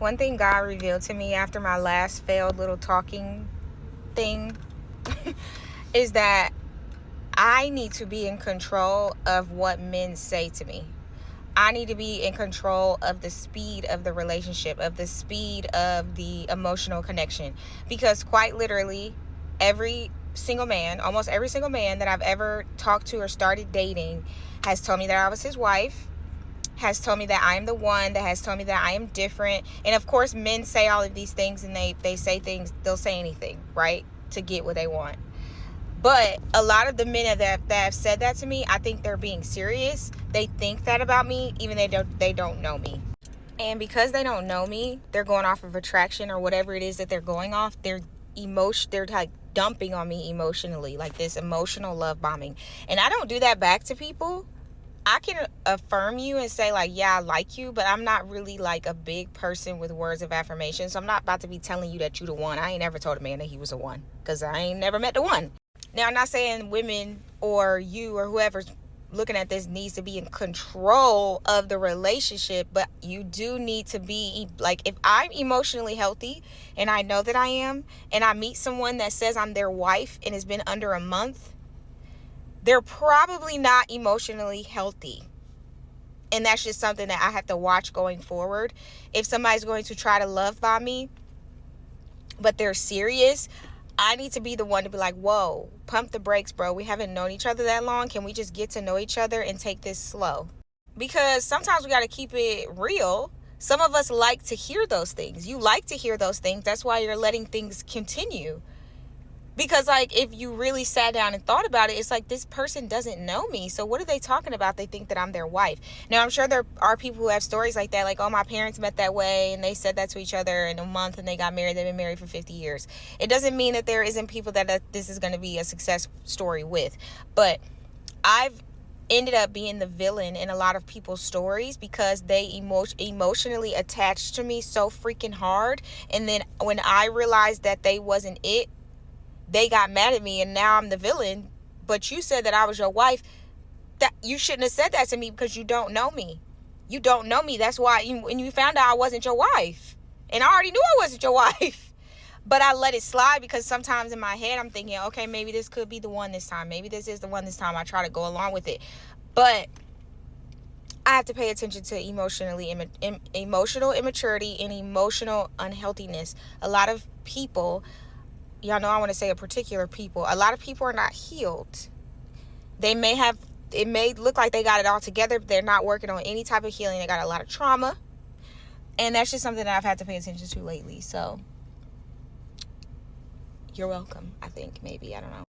One thing God revealed to me after my last failed little talking thing is that I need to be in control of what men say to me. I need to be in control of the speed of the relationship, of the speed of the emotional connection. Because quite literally, almost every single man that I've ever talked to or started dating has told me that I was his wife, has told me that I am the one, that has told me that I am different. And of course, men say all of these things, and they say things, they'll say anything, right, to get what they want. But a lot of the men that have said that to me, I think they're being serious. They think that about me, even they don't know me. And because they don't know me, they're going off of attraction or whatever it is that they're going off. They're like dumping on me emotionally, like this emotional love bombing. And I don't do that back to people. I can affirm you and say, like, yeah, I like you, but I'm not really like a big person with words of affirmation. So I'm not about to be telling you that you the one. I ain't never told a man that he was a one, because I ain't never met the one. Now, I'm not saying women or you or whoever's looking at this needs to be in control of the relationship, but you do need to be, like, if I'm emotionally healthy and I know that I am, and I meet someone that says I'm their wife and it's been under a month, they're probably not emotionally healthy. And that's just something that I have to watch going forward. If somebody's going to try to love bomb me, but they're serious, I need to be the one to be like, whoa, pump the brakes, bro. We haven't known each other that long. Can we just get to know each other and take this slow? Because sometimes we got to keep it real. Some of us like to hear those things. You like to hear those things. That's why you're letting things continue. Because, like, if you really sat down and thought about it, it's like, this person doesn't know me. So what are they talking about? They think that I'm their wife. Now, I'm sure there are people who have stories like that. Like, oh, my parents met that way and they said that to each other in a month and they got married. They've been married for 50 years. It doesn't mean that there isn't people that this is going to be a success story with. But I've ended up being the villain in a lot of people's stories because they emotionally attached to me so freaking hard. And then when I realized that they wasn't it, they got mad at me, and now I'm the villain. But you said that I was your wife. That you shouldn't have said that to me, because you don't know me. You don't know me. That's why when you found out I wasn't your wife, and I already knew I wasn't your wife, but I let it slide because sometimes in my head I'm thinking, okay, maybe this could be the one this time. Maybe this is the one this time. I try to go along with it, but I have to pay attention to emotional immaturity and emotional unhealthiness. A lot of people, y'all know I want to say a particular people, a lot of people are not healed. It may look like they got it all together, but they're not working on any type of healing. They got a lot of trauma. And that's just something that I've had to pay attention to lately. So you're welcome, I think, maybe, I don't know.